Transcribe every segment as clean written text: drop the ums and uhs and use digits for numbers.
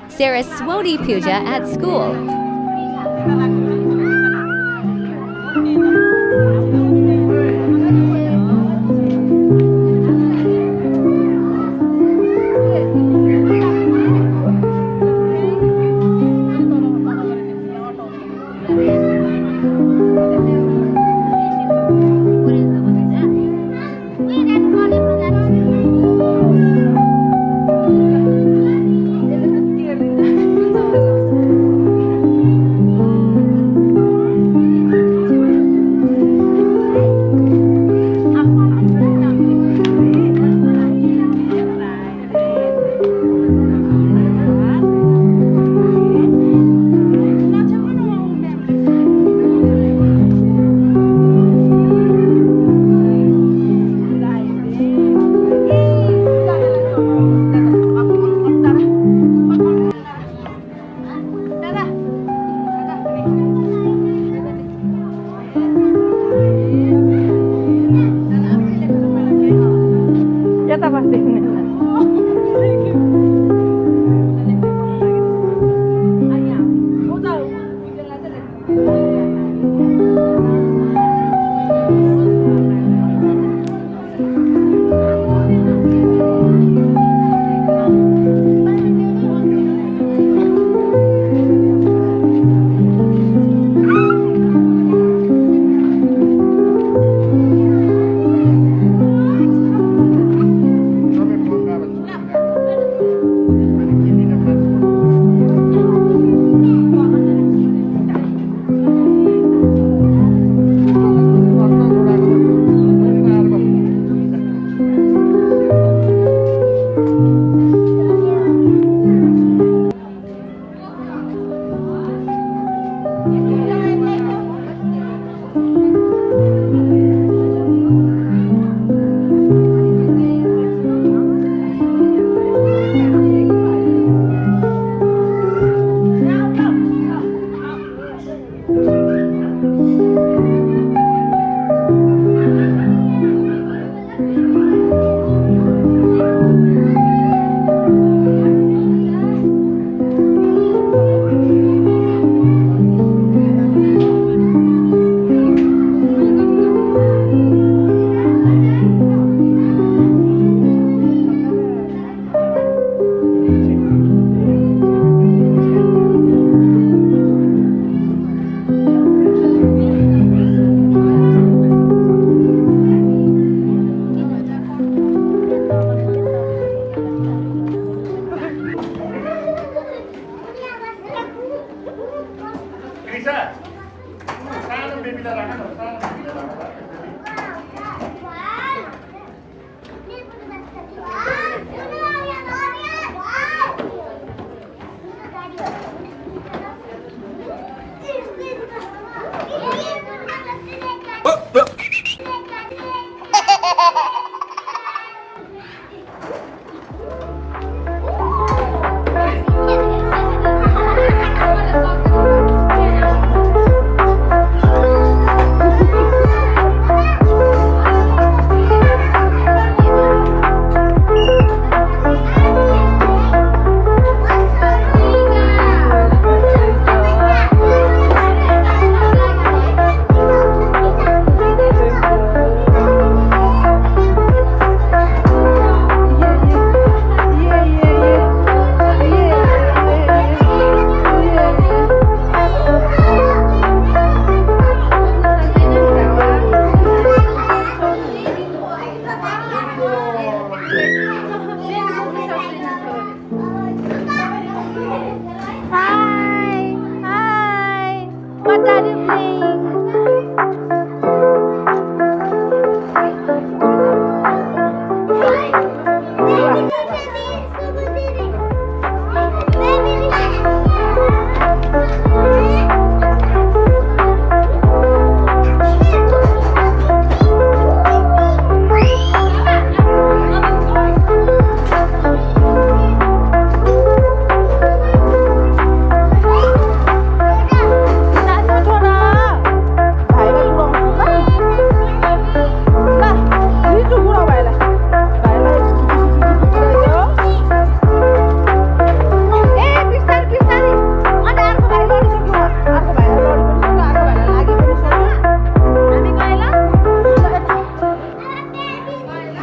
Saraswati Puja at school.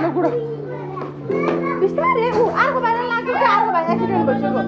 यो गुडो बिस्तारै अर्को बाहिर लाग्यो कि अर्को बाहिर एक्सिडेन्ट भइसक्यो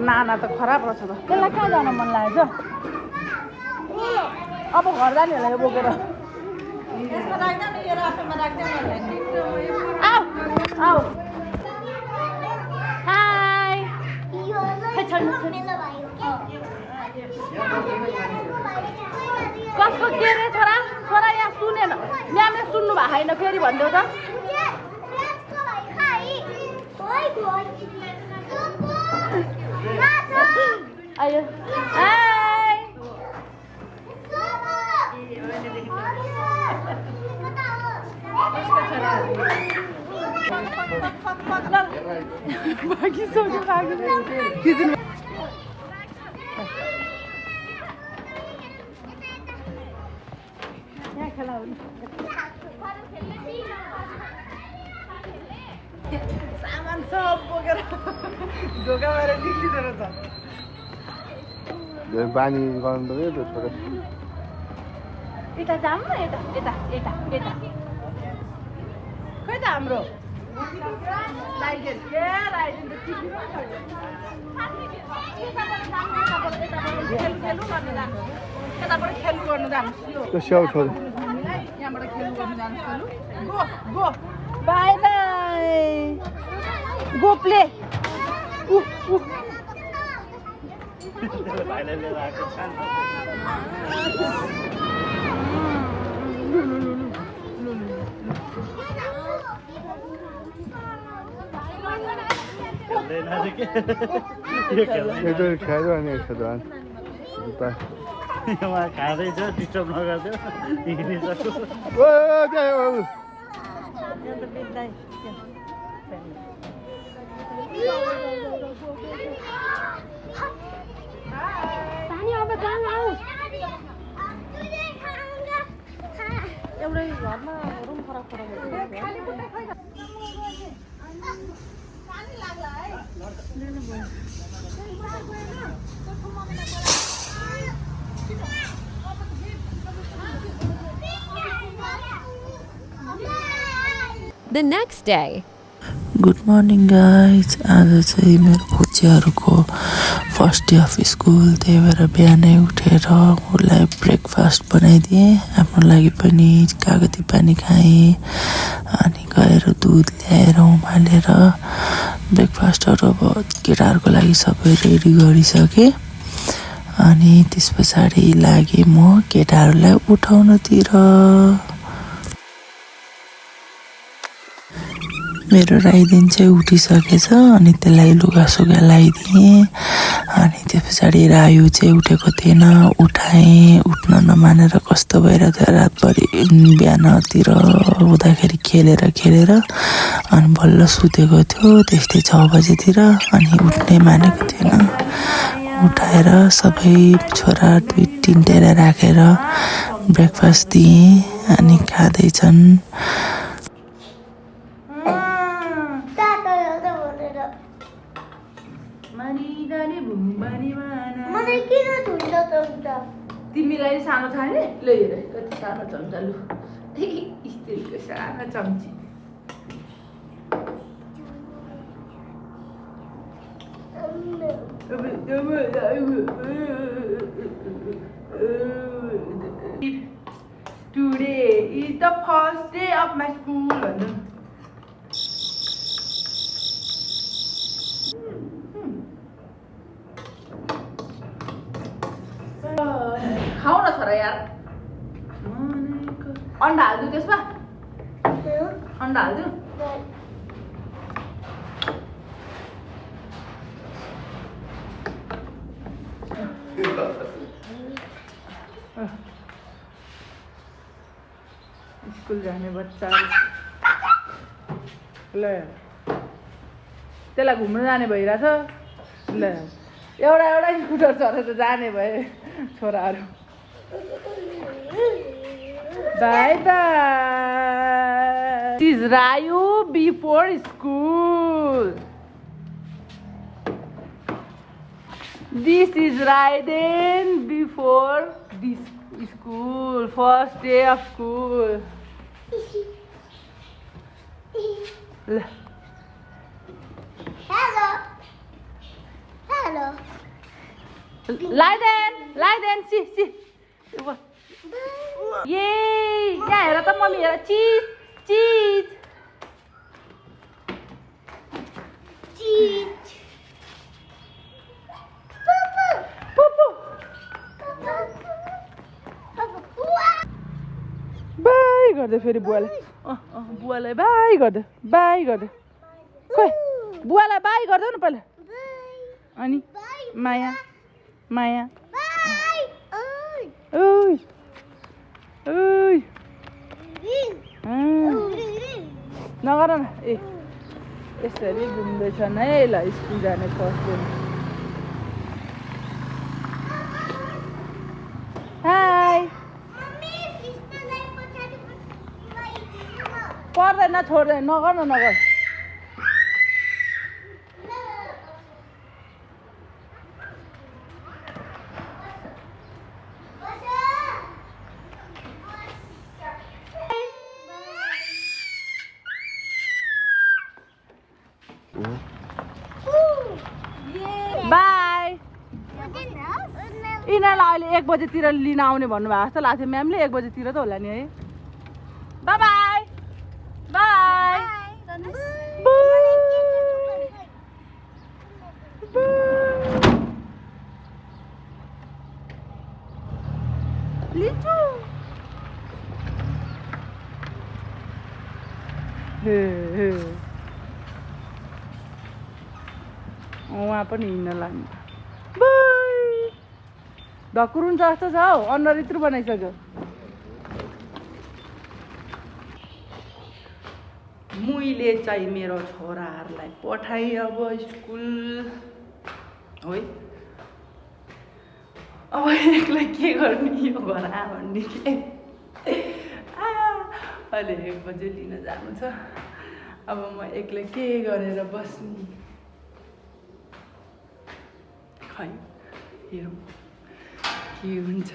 नाना त खराब रहेछ त त्यसलाई कहाँ जान मन लागेको छ अब घर जाने होला यो बोकेर आऊ हाई कसको के रे छोरा छोरा यहाँ सुनेन म्यामले सुन्नु भएको छैन फेरि भन्देऊ त आयो हाय बाकी सब यहाँ खेला सामान सब बोकेर ढोका बाहिर निस्किँदो रहेछ बानी गर्नु पर्यो त छोरा यता जाऊँ न यता यता यता यता खै त हाम्रो लाइसेन्स के लाइसेन्स त यताबाट खेल्नु गर्नु जानु स्याउ छोरा यहाँबाट खेल्नु गर्नु जानु go go bye bye go play खाइरह्यो अनि खेल्नु खाँदैछ डिस्टर्ब नगर्दै एउटै घरमा रुम फरक फरक The next day. Good morning guys आज चाहिँ मेरो बुच्चीहरूको फर्स्ट डे अफ स्कुल त्यही भएर बिहानै उठेर उसलाई ब्रेकफास्ट बनाइदिएँ आफ्नो लागि पनि कागती पानी खाएँ अनि गएर दुध ल्याएर उमालेर ब्रेकफास्टहरू अब केटाहरूको लागि सबै रेडी गरिसकेँ अनि त्यस पछाडि लागेँ म केटाहरूलाई उठाउनतिर मेरो राइदिन चाहिँ उठिसकेछ अनि त्यसलाई लुगासुगा लगाइदिएँ अनि त्यस पछाडि रायु चाहिँ उठेको थिएन उठाएँ उठ्न नमानेर कस्तो भएर रातभरि बिहानतिर हुँदाखेरि खेलेर अनि बल्ल सुतेको थियो त्यस्तै 6 बजेतिर अनि उठ्नै मानेको थिएन उठाएर सबै छोरा 2-3 टेरा राखेर ब्रेकफास्ट दिएँ अनि खाँदैछन् तिमीलाई सानो खाने ल हेर कति सानो चम्चा लु स्टिलको सानो चम्ची Today is the first day of my school. खाऊ न छोरा यार अन्डा हाल्दिउ त्यसमा अन्डा हाल्दिउ स्कुल जाने बच्चा ल त्यसलाई घुम्न जाने भइरहेछ ल एउटा एउटा स्कुटर चढेर जाने भए छोराहरू बाई बाई इज रायु before school this is Raiden before this school first day of school Hello. Laiden, see. Yay! यहाँ हेर त मम्मी हेर चिज पुपु बाई गर्दै फेरि बुवालाई बाई गर्दै खोइ बुवालाई बाई गर्दै न पहिला अनि माया ओइ नगर न ए यसरी घुम्दैछन् है ल स्कुल जाने फर्स्ट डे हाई पर्दैन छोड्दैन नगर बाई यिनीहरूलाई अहिले 1 बजेतिर लिन आउने भन्नुभएको जस्तो लाग्थ्यो म्यामले 1 बजेतिर त होला नि है बाई लिचु उहाँ पनि हिँड्न लाग्नु ढकुरुन्छ जस्तो छ हौ अनुहार यत्रो बनाइसक्यो मुइले चाहिँ मेरो छोराहरूलाई पठाएँ अब स्कुल है अब एक्लै के गर्ने यो घर भन्ने के अहिले 1 बजे लिन जानु छ अब म एक्लै के गरेर बस्ने खै हेरौँ के हुन्छ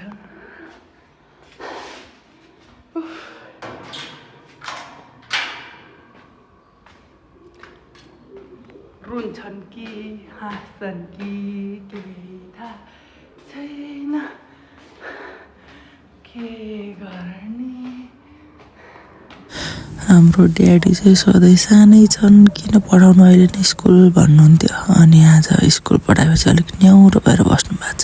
रुन्छन् कि हाँस्छन् कि केही थाहा छैन के गर्ने हाम्रो ड्याडी चाहिँ सधैँ सानै छन् किन पढाउनु अहिले नै स्कुल भन्नुहुन्थ्यो अनि आज स्कुल पढाएपछि अलिक न्याउरो भएर बस्नु भएको छ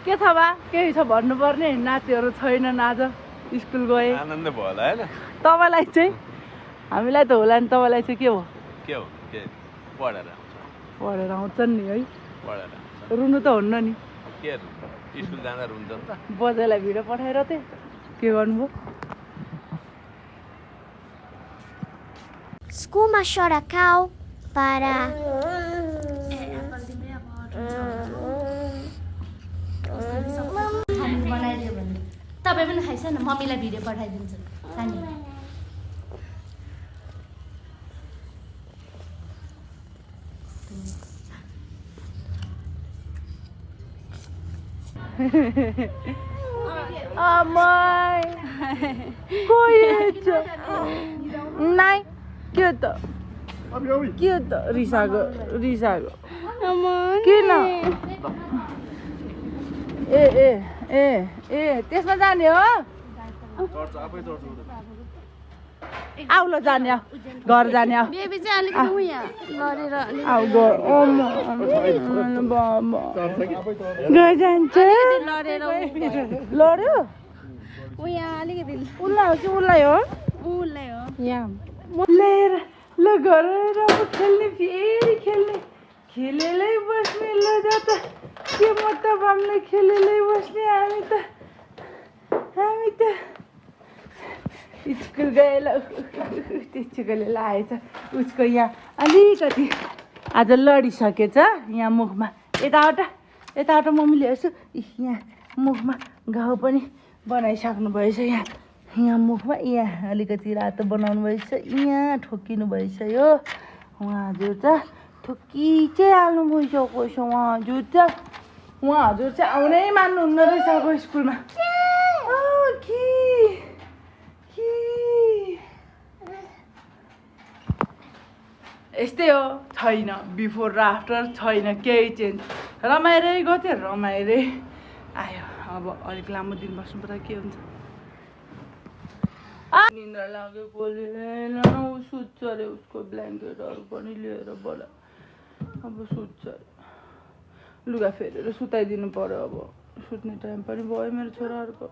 के छ बा केही छ भन्नुपर्ने नातिहरू छैनन् आज स्कुल गए आनन्द भयो होला हैन तपाईँलाई चाहिँ हामीलाई त होला नि तपाईँलाई चाहिँ के हो पढेर आउँछन् नि है रुनु त हुन्न नि के स्कुल जाँदा रुन्छ नि त बजाइलाई भिडियो पठाएर थिएँ के गर्नुभयो Skuma chora cal para. बनाइदियो भने तपाईँ पनि खाइछ न मम्मीलाई भिडियो पठाइदिन्छु सानी आमाई कोही छ नाइ के त के त रिसाको किन ए ए ए ए त्यसमा जाने हो आउ ल जाने आऊ घर जाने आऊ बेबी चाहिँ अलिकति उयो गरेर आऊ घर जान्छ लड्यो उयो अलिकति उसलाई हो कि उसलाई हो उसलाई हो यहाँ लिएर ल घर अब खेल्ने फेरि खेल्ने खेलेलै बस्ने ल जा त के मतलब हामीले खेलेलै बस्ने हामी त स्कुल गए ल त्यसैले लागेछ उसको यहाँ अलिकति आज लडिसकेछ यहाँ मुखमा यताबाट मम्मीले हेर्छु यहाँ मुखमा घाउ पनि बनाइसक्नु भएछ यहाँ मुखमा यहाँ अलिकति रातो बनाउनु भएछ यहाँ ठोकिनु भएछ यो उहाँ हजुर त ठोकी चाहिँ हाल्नु भइसकेको छ उहाँ हजुर चाहिँ आउनै मान्नुहुन्न रहेछ अब स्कुलमा यस्तै हो छैन बिफोर र आफ्टर छैन केही चेन्ज रमाइरै गयो थियो रमाइरै आयो अब अलिक लामो दिन बस्नु पर्दा के हुन्छ निन्द्रा लाग्यो बोलेन ऊ सुत्छ अरे उसको ब्ल्याङ्केटहरू पनि लिएर बोला अब सुत्छ अरे लुगा फेरेर सुताइदिनु पर्यो अब सुत्ने टाइम पनि भयो मेरो छोराहरूको